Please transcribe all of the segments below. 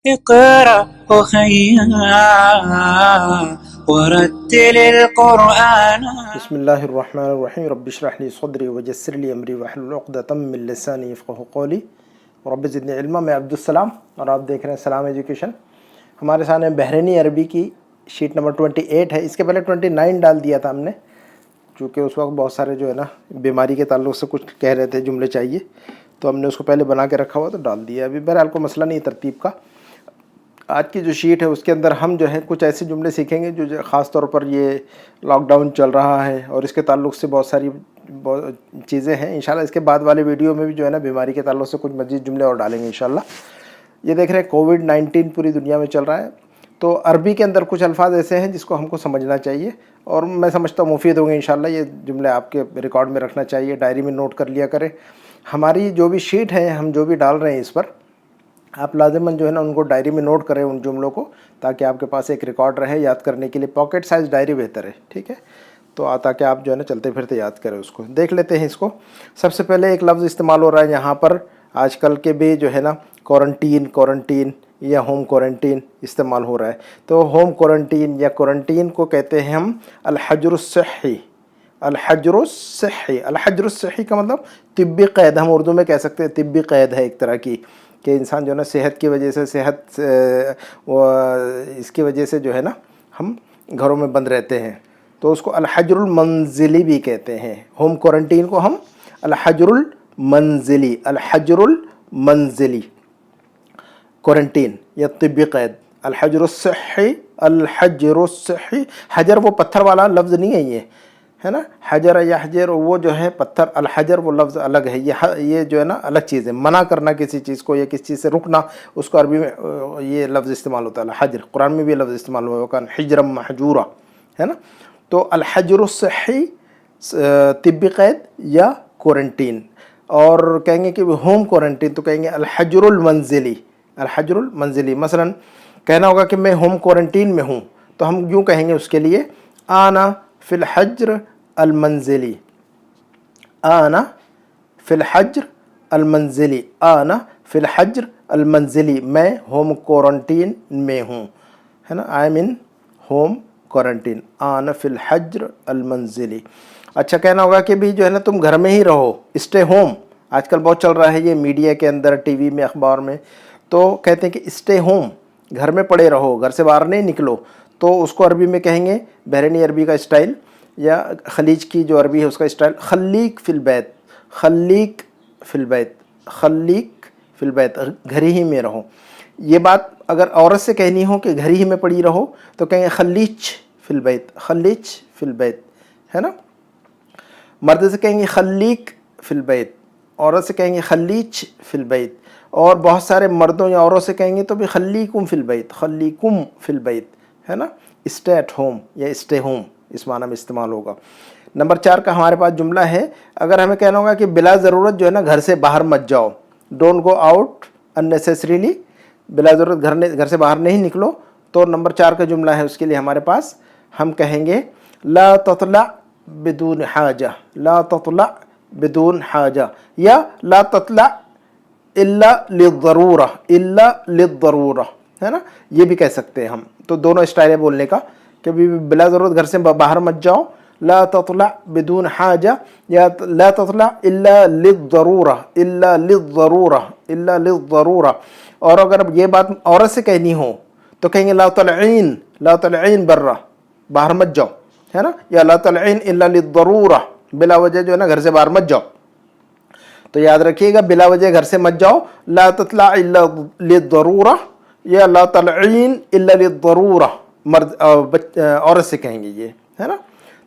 اقرأ أخيا ورتل القرآن. بسم اللہ الرحمن الرحیم. رب اشرح لی صدری ویسر لی امری واحلل عقدۃ من لسانی یفقہوا قولی رب زدنی علما. میں عبدالسلام اور آپ دیکھ رہے ہیں سلام ایجوکیشن. ہمارے سامنے بحرینی عربی کی شیٹ نمبر 28 ہے. اس کے پہلے 29 ڈال دیا تھا ہم نے، چونکہ اس وقت بہت سارے جو ہے نا بیماری کے تعلق سے کچھ کہہ رہے تھے، جملے چاہیے، تو ہم نے اس کو پہلے بنا کے رکھا ہوا تو ڈال دیا. ابھی بہرحال کوئی مسئلہ نہیں ترتیب کا. آج کی جو شیٹ ہے اس کے اندر ہم جو ہے کچھ ایسے جملے سیکھیں گے جو خاص طور پر یہ لاک ڈاؤن چل رہا ہے اور اس کے تعلق سے بہت ساری چیزیں ہیں. انشاءاللہ اس کے بعد والے ویڈیو میں بھی جو ہے نا بیماری کے تعلق سے کچھ مزید جملے اور ڈالیں گے انشاءاللہ. یہ دیکھ رہے ہیں کووڈ-19 پوری دنیا میں چل رہا ہے، تو عربی کے اندر کچھ الفاظ ایسے ہیں جس کو ہم کو سمجھنا چاہیے اور میں سمجھتا ہوں مفید ہوں گے انشاءاللہ. یہ جملے آپ کے ریکارڈ میں رکھنا چاہیے، ڈائری میں نوٹ کر لیا کریں. ہماری جو بھی شیٹ ہے، ہم جو بھی ڈال رہے ہیں اس پر آپ لازماً جو ہے نا ان کو ڈائری میں نوٹ کریں ان جملوں کو، تاکہ آپ کے پاس ایک ریکارڈ رہے یاد کرنے کے لیے. پاکٹ سائز ڈائری بہتر ہے، ٹھیک ہے، تو تاکہ آپ جو ہے نا چلتے پھرتے یاد کریں اس کو. دیکھ لیتے ہیں اس کو. سب سے پہلے ایک لفظ استعمال ہو رہا ہے یہاں پر آج کل کے بھی جو ہے نا کوارنٹین یا ہوم کوارنٹین استعمال ہو رہا ہے. تو ہوم کوارنٹین یا کوارنٹین کو کہتے ہیں ہم الحجر الصحی. الحجر الصحی، الحجر الصحی کا مطلب طبی قید. ہم اردو میں کہہ سکتے ہیں طبی قید ہے ایک طرح کی، کہ انسان جو ہے نا صحت کی وجہ سے اس کی وجہ سے جو ہے نا ہم گھروں میں بند رہتے ہیں، تو اس کو الحجر المنزلی بھی کہتے ہیں. ہوم کوارنٹین کو ہم الحجر المنزلی کوارنٹین یا طبی قید. الحجر الصحی، الحجر الصحی. حجر وہ پتھر والا لفظ نہیں ہے، یہ ہے نا حجر یا حجر وہ جو ہے پتھر. الحجر وہ لفظ الگ ہے، یہ جو ہے نا الگ چیز ہے. منع کرنا کسی چیز کو یا کسی چیز سے رکنا، اس کو عربی میں یہ لفظ استعمال ہوتا ہے الحجر. قرآن میں بھی یہ لفظ استعمال ہوا ہے، وَكَانَ حِجْرًا مَحْجُورًا، ہے نا. تو الحجر الصحی طبی قید یا کوارنٹین. اور کہیں گے کہ ہوم کوارنٹین تو کہیں گے الحجر المنزلی. الحجر المنزلی مثلا کہنا ہوگا کہ میں ہوم کوارنٹین میں ہوں، تو ہم یوں کہیں گے اس کے لیے آنا فی الحجر المنزلی. آنا فی الحجر المنزلی، آنا فی الحجر المنزلی، میں ہوم کوارنٹین میں ہوں، ہے نا. I am in home quarantine, آنا فی الحجر المنزلی. اچھا کہنا ہوگا کہ بھی جو ہے نا تم گھر میں ہی رہو، اسٹے ہوم. آج کل بہت چل رہا ہے یہ میڈیا کے اندر، ٹی وی میں، اخبار میں، تو کہتے ہیں کہ اسٹے ہوم، گھر میں پڑے رہو، گھر سے باہر نہیں نکلو. تو اس کو عربی میں کہیں گے بحرینی عربی کا اسٹائل یا خلیج کی جو عربی ہے اس کا اسٹائل خلیق فی البیت. خلیق فی البیت، خلیق فی البیت، گھر ہی میں رہو. یہ بات اگر عورت سے کہنی ہو کہ گھر ہی میں پڑی رہو تو کہیں گے خلیچ فی البیت، خلیچ فی البیت، ہے نا. مرد سے کہیں گے خلیق فی البیت، عورت سے کہیں گے خلیچ فی البیت. اور بہت سارے مردوں یا عورتوں سے کہیں گے تو بھی خلیکم فی البیت، خلیکم فی البیت، ہے نا. اسٹے ایٹ ہوم یا اسٹے ہوم اس معنی میں استعمال ہوگا. نمبر 4 کا ہمارے پاس جملہ ہے. اگر ہمیں کہنا ہوگا کہ بلا ضرورت جو ہے نا گھر سے باہر مت جاؤ، ڈونٹ گو آؤٹ اننیسیسریلی، بلا ضرورت گھر سے باہر نہیں نکلو، تو نمبر 4 کا جملہ ہے اس کے لیے ہمارے پاس ہم کہیں گے لا تطلع بدون حاجہ. لا تطلع بدون حاجہ یا لا تطلع الا للضرورہ، الا للضرورہ، ہے نا. یہ بھی کہہ سکتے ہیں ہم. تو دونوں اسٹائل ہے بولنے کا کہ بلا ضرورت گھر سے باہر مت جاؤ، لا تطلع بدون حاجہ، یا لا تطلع الا للضرورہ، الا للضرورہ، الا للضرورہ. اور اگر یہ بات عورت سے کہنی ہو تو کہیں گے لا طلعین، لا طلعین برا، باہر مت جاؤ، ہے نا. یا لا طلعین الا للضرورہ، بلا وجہ جو ہے نا گھر سے باہر مت جاؤ. تو یاد رکھیے گا بلا وجہ گھر سے مت جاؤ، لا تطلع الا للضرورہ یا لا طلعین الا للضرورہ. مرد عورت سے کہیں گے یہ، ہے نا.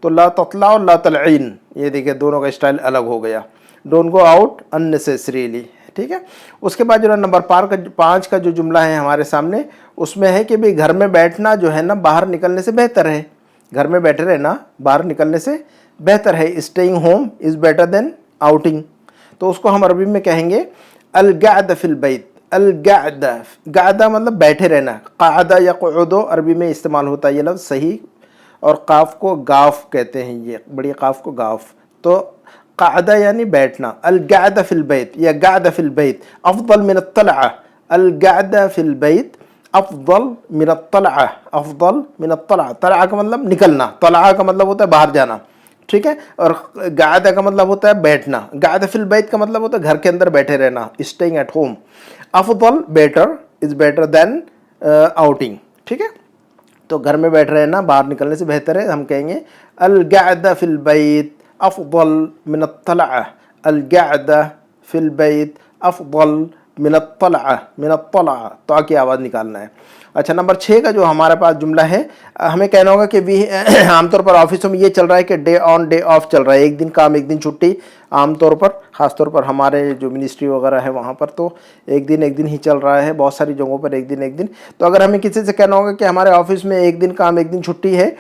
تو لا تطلع اور لا طلعین، یہ دیکھیں دونوں کا اسٹائل الگ ہو گیا. ڈونٹ گو آؤٹ اننیسیسریلی، ٹھیک ہے. اس کے بعد جو ہے نمبر 5 کا جو جملہ ہے ہمارے سامنے، اس میں ہے کہ بھئی گھر میں بیٹھنا جو ہے نا باہر نکلنے سے بہتر ہے. گھر میں بیٹھے رہنا باہر نکلنے سے بہتر ہے. Staying home is better than outing. تو اس کو ہم عربی میں کہیں گے القعد فی البیت. القعد، قعدہ مطلب بیٹھے رہنا. قعدہ یا قعودو عربی میں استعمال ہوتا ہے یہ لفظ صحیح، اور قاف کو گاف کہتے ہیں، یہ بڑی قاف کو گاف. تو قعدہ یعنی بیٹھنا. القعد فی البیت یا قعد فی البیت افضل من الطلعہ. القعد فی البیت अफदल मिन अत्तलअ, अफदल मिन अत्तलअ, तलअ का मतलब निकलना, तलअ का मतलब होता है बाहर जाना, ठीक है। और गायदा का मतलब होता है बैठना, गायदा फिल बैत का मतलब होता है घर के अंदर बैठे रहना, स्टेइंग एट होम। अफदल better, is better than outing, ठीक है। तो घर में बैठ रहना बाहर निकलने से बेहतर है, हम कहेंगे अल गायदा फिल बैत अफदल मिन अत्तलअ, अल गायदा फिल बैत अफदल मिन अत्तलअ, मिन अत्तलअ, तो की आवाज़ निकालना है। अच्छा, नंबर 6 का जो हमारे पास जुमला है, हमें कहना होगा कि भी आमतौर पर ऑफिसों में ये चल रहा है कि डे ऑन डे ऑफ चल रहा है, एक दिन काम एक दिन छुट्टी। आमतौर पर ख़ासतौर पर हमारे जो मिनिस्ट्री वगैरह है वहाँ पर तो एक दिन ही चल रहा है, बहुत सारी जगहों पर एक दिन। तो अगर हमें किसी से कहना होगा कि हमारे ऑफिस में एक दिन काम एक दिन छुट्टी है,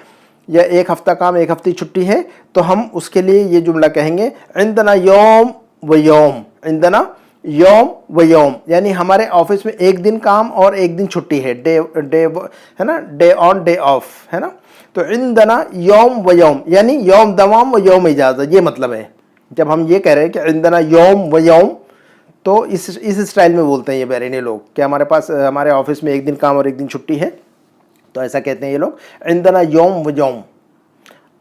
या एक हफ़्ता काम एक हफ्ते छुट्टी है, तो हम उसके लिए ये जुमला कहेंगे इंदना यौम व यौम, इंदना यौम व यौम, यानी हमारे ऑफिस में एक दिन काम और एक दिन छुट्टी है, डे डे है ना, डे ऑन डे ऑफ है ना। तो इंदना यौम व यौम यानी यौम दवाम व यौम इजाज़त, ये मतलब है। जब हम ये कह रहे हैं कि इंदना यौम व यौम, तो इस स्टाइल में बोलते हैं ये बहरीनी लोग कि हमारे पास हमारे ऑफिस में एक दिन काम और एक दिन छुट्टी है, तो ऐसा कहते हैं ये लोग इंदना यौम व यौम।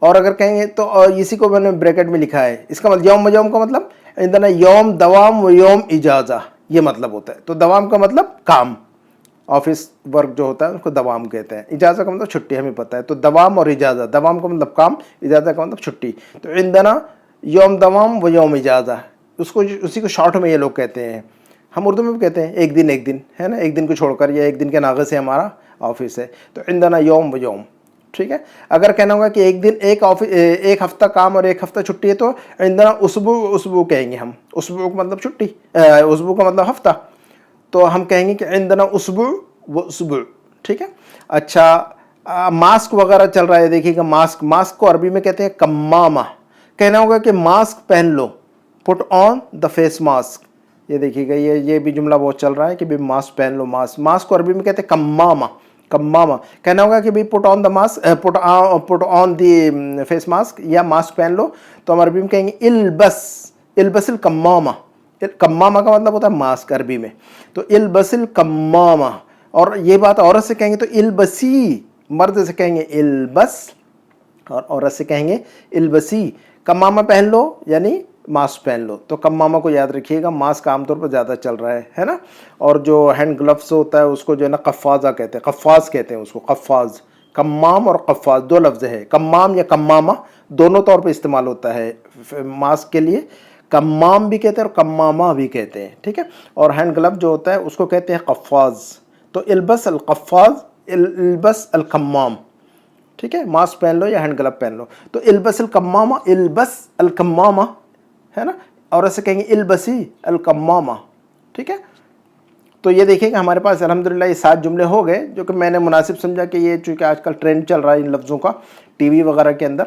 और अगर कहेंगे तो इसी को मैंने ब्रैकेट में लिखा है, इसका मतलब यौम व यौम का मतलब इंदना यौम दवाम व यौम इजाज़ा, ये मतलब होता है। तो दवाम का मतलब काम, ऑफिस वर्क जो होता है उसको दवाम कहते हैं, इजाज़ा का मतलब छुट्टी, हमें पता है। तो दवाम और इजाज़ा, दवाम का मतलब काम, इजाज़ा का मतलब छुट्टी। तो इंदना यौम दवाम व यौम इजाज़ा, उसको उसी को शॉर्ट में ये लोग कहते हैं। हम उर्दू में भी कहते हैं एक दिन है ना, एक दिन को छोड़कर या एक दिन के नागे से हमारा ऑफिस है, तो इंदना यौम व यौम, ठीक है। अगर कहना होगा कि एक दिन एक हफ्ता काम और एक हफ्ता छुट्टी है, तो इंदना उसबू कहेंगे हम, उसबू का मतलब छुट्टी, उसबू का मतलब हफ्ता, तो हम कहेंगे कि इंदना उसबू व उसबू, ठीक है। अच्छा, मास्क वगैरह चल रहा है, देखिएगा मास्क को अरबी में कहते हैं कम्मामा। कहना होगा कि मास्क पहन लो, put on the face mask, ये देखिएगा ये भी जुमला बहुत चल रहा है कि भाई मास्क पहन लो, मास्क को अरबी में कहते हैं कम्मामा, कम्मामा। कहना होगा कि भाई put on the mask, put on the face mask या मास्क पहन लो, तो हम अरबी में कहेंगे इल्बसिल कम्मामा। कम्मामा का मतलब होता है मास्क अरबी में, तो इल्बसिल कम्मामा। और ये बात औरत से कहेंगे तो इल्बसी, मर्द से कहेंगे इल्बस और औरत से कहेंगे इल्बसी। कम्मामा पहन लो यानी मास्क पहन लो, तो कम्मामा को याद रखिएगा, मास्क आमतौर पर ज़्यादा चल रहा है ना। और जो हैंड ग्लव्स होता है उसको जो है ना कफ़ाज़ा कहते हैं, कफ़ाज़ कहते हैं उसको, कफ़ाज़। कम्माम और कफ़ाज़ दो लफ्ज़ है, कम्माम या कम्मामा दोनों तौर पे इस्तेमाल होता है मास्क के लिए, कम्माम भी कहते हैं और कम्मामा भी कहते हैं, ठीक है। और हैंड ग्लव जो होता है उसको कहते हैं कफ़ाज़। तो इल्बस अल कफ़ाज़, इल्बस अल कम्माम, ठीक है। मास्क पहन लो या हैंड ग्लव पहन लो, तो इल्बस अल कम्मामा, इल्बस अल कम्मामा है ना, और ऐसे कहेंगे इल्बसी अल कम्मामा, ठीक है। तो ये देखिएगा हमारे पास अल्हम्दुलिल्लाह ये 7 जुमले हो गए, जो कि मैंने मुनासिब समझा कि ये चूँकि आजकल ट्रेंड चल रहा है इन लफ्ज़ों का टीवी वगैरह के अंदर।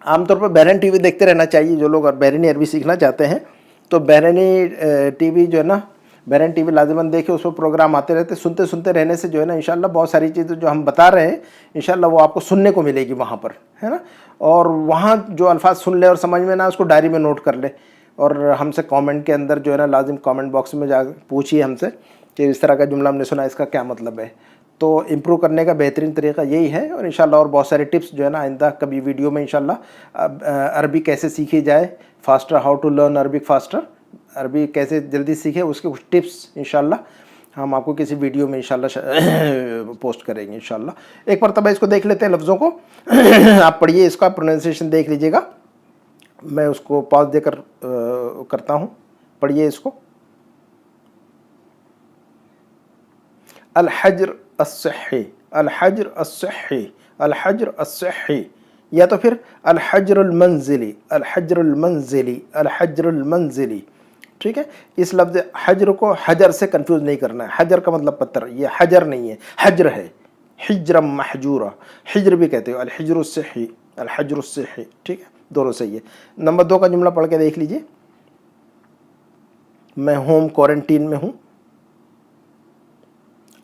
आमतौर पर बहरीन टीवी देखते रहना चाहिए जो लोग बहरीनी अरबी सीखना चाहते हैं, तो बहरीनी टीवी जो है ना, बहरीन टीवी लाजिमन देखे, उस पर प्रोग्राम आते रहते, सुनते सुनते रहने से जो है ना इंशाल्लाह बहुत सारी चीज़ें जो हम बता रहे हैं इंशाल्लाह वो आपको सुनने को मिलेगी वहाँ पर, है ना। और वहाँ जो अल्फाज सुन ले और समझ में ना उसको डायरी में नोट कर ले, और हमसे कमेंट के अंदर जो है ना लाजिम कमेंट बॉक्स में जा पूछिए हमसे कि इस तरह का जुमला हमने सुना, इसका क्या मतलब है। तो इम्प्रूव करने का बेहतरीन तरीका यही है, और इंशाल्लाह और बहुत सारे टिप्स जो है ना आइंदा कभी वीडियो में इंशाल्लाह अरबी कैसे सीखी जाए faster, how to learn Arabic faster, Arabi कैसे जल्दी सीखे उसके कुछ टिप्स इंशाल्लाह हम आपको किसी वीडियो में इंशाल्लाह पोस्ट करेंगे इंशाल्लाह। एक मरतबा इसको देख लेते हैं लफ्ज़ों को आप पढ़िए, इसका प्रोनाउंसिएशन देख लीजिएगा, मैं उसको पॉज देकर करता हूँ, पढ़िए इसको। अल हज्र अस्सही, अल हज्र अस्सही, अल हज्र अस्सही, या तो फिर अल हज्रुल मंजिली, अल हज्रुल मंजिली, अल हज्रुल मंजिली, ठीक है। इस लफ्ज़ हज्र को हजर से कंफ्यूज नहीं करना है, हजर का मतलब पत्थर, ये हजर नहीं है, हज्र है, हिज्रम महजूरा, हिज्र भी कहते हो, अल हिज्र अस्सही, अल हज्र अस्सही, ठीक है, दोनों सही है। नंबर 2 का जुमला पढ़ के देख लीजिए, मैं होम क्वारंटीन में हूँ।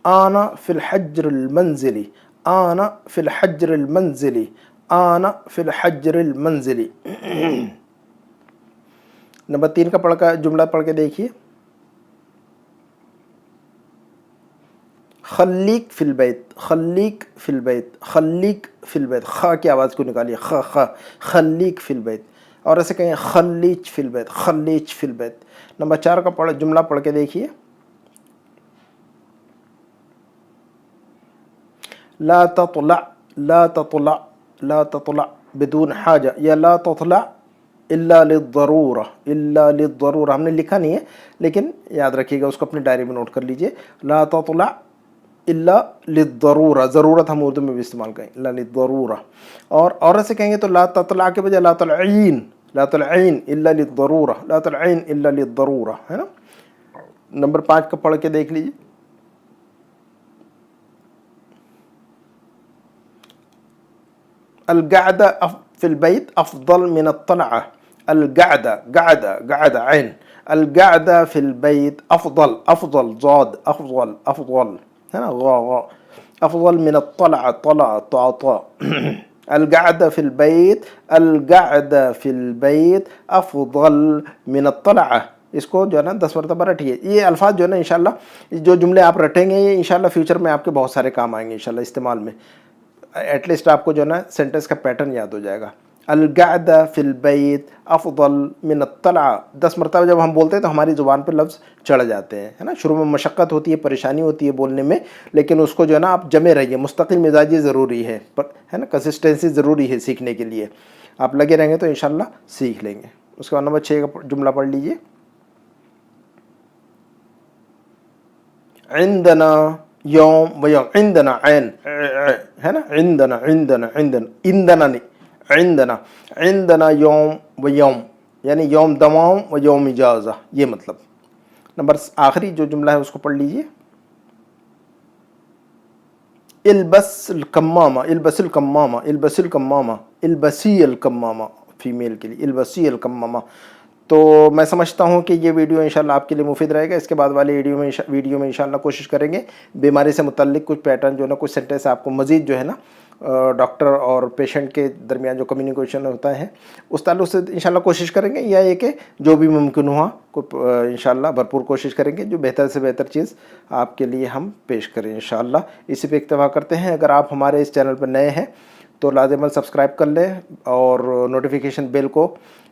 आना फिल हज्रुल मंजिली, आना फिल हज्रुल मंजिली, आना फिल हज्रुल मंजिली। नंबर 3 का जुमला पढ़ के देखिए, खल्लीक फिल बैत, खल्लीक फिल बैत, खल्लीक फिल बैत, ख की आवाज़ को निकालिए, ख ख, खल्लीक फिल बैत। और ऐसे कहें खल्लीच फिल बैत, खल्लीच फिल बैत। नंबर 4 का जुमला पढ़ के देखिए। ला ततला, ला ततला, ला ततला बिदून हाजा, या ला ततला इल्ला लिद्दरूरा, इल्ला लिद्दरूरा हमने लिखा नहीं है, लेकिन याद रखिएगा, उसको अपनी डायरी में नोट कर लीजिए। ला ततला इल्ला लिद्दरूरा, ज़रूरत हम उर्दू में भी इस्तेमाल करें, इल्ला लिद्दरूरा। और ऐसे कहेंगे तो ला ततला के बजाय ला तलईन, ला तलईन इल्ला लिद्दरूरा, ला तलईन इल्ला लिद्दरूरा, है ना। नंबर 5 का पढ़ के देख लीजिए। القعدة في البيت أفضل من الطلعة، القعدة قعدة قعدة عين، القعدة في البيت أفضل، أفضل ضاد، أفضل أفضل هنا غا غا، أفضل من الطلعة طلع طا طا القعدة في البيت، القعدة في البيت أفضل من الطلعة। इसको जो है ना 10 मरतबा रटिए। ये अल्फाज जो है ना इंशाल्लाह, जो जुमले आप रटेंगे ये इंशाल्लाह फ्यूचर में आपके बहुत सारे काम आएंगे इंशाल्लाह इस्तेमाल में। एटलीस्ट आपको जो है ना सेंटेंस का पैटर्न याद हो जाएगा। अलगादा फिल बैत अफदल मिन अत्तला, 10 मरतबा जब हम बोलते हैं तो हमारी ज़ुबान पर लफ्ज़ चढ़ जाते हैं, है ना। शुरू में मशक्क़त होती है, परेशानी होती है बोलने में, लेकिन उसको जो है ना आप जमे रहिए। मुस्तकिल मिजाजी ज़रूरी है ना, कंसिस्टेंसी ज़रूरी है सीखने के लिए। आप लगे रहेंगे तो इंशाल्लाह सीख लेंगे। उसके बाद नंबर 6 का जुमला पढ़ लीजिए। इंदना यौम व यौम, इंदना ऐन, है ना, इंदना इंदना इंदना, इंदना नहीं, इंदना, इंदना यौम व यौम, यानी यौम दवाम व यौम इजाज़ा, ये मतलब। नंबर आखिरी जो जुमला है उसको पढ़ लीजिए। इल्बसल कम्मामा, इल्बसल कम्मामा, इल्बसल कम्मामा, इल्बसील कम्मामा, फीमेल के लिए इल्बसील कम्मामा। तो मैं समझता हूँ कि ये वीडियो इंशाल्लाह आपके लिए मुफीद रहेगा। इसके बाद वाले वीडियो में इंशाल्लाह कोशिश करेंगे बीमारी से मुतल्लिक कुछ पैटर्न जो है ना, कुछ सेंटेंस आपको मज़ीद जो है ना डॉक्टर और पेशेंट के दरमियान जो कम्युनिकेशन होता है उस ताल्लुक से इंशाल्लाह कोशिश करेंगे, या ये कि जो भी मुमकिन हुआ इंशाल्लाह भरपूर कोशिश करेंगे जो बेहतर से बेहतर चीज़ आपके लिए हम पेश करें इंशाल्लाह। इसी पे इक्तफा करते हैं। अगर आप हमारे इस चैनल पर नए हैं तो लाज़िमन सब्सक्राइब कर लें और नोटिफिकेशन बेल को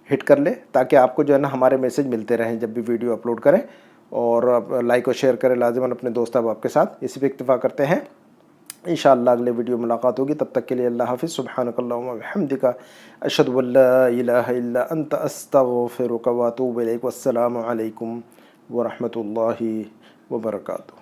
हिट कर ले, ताकि आपको जो है ना हमारे मैसेज मिलते रहें जब भी वीडियो अपलोड करें। और आप लाइक और शेयर करें लाज़िमन अपने दोस्त अहबाब के साथ। इसी पे इक्तफा करते हैं। इंशाअल्लाह अगले वीडियो में मुलाकात होगी। तब तक के लिए अल्लाह हाफ़िज़। सुब्हानकल्लाहुम्मा व बिहम्दिका अशहदु अल्ला इलाहा इल्ला अंता अस्तगफिरुका व अतूबु इलैक। वस्सलामु अलैकुम व रहमतुल्लाहि व बरकातुहू।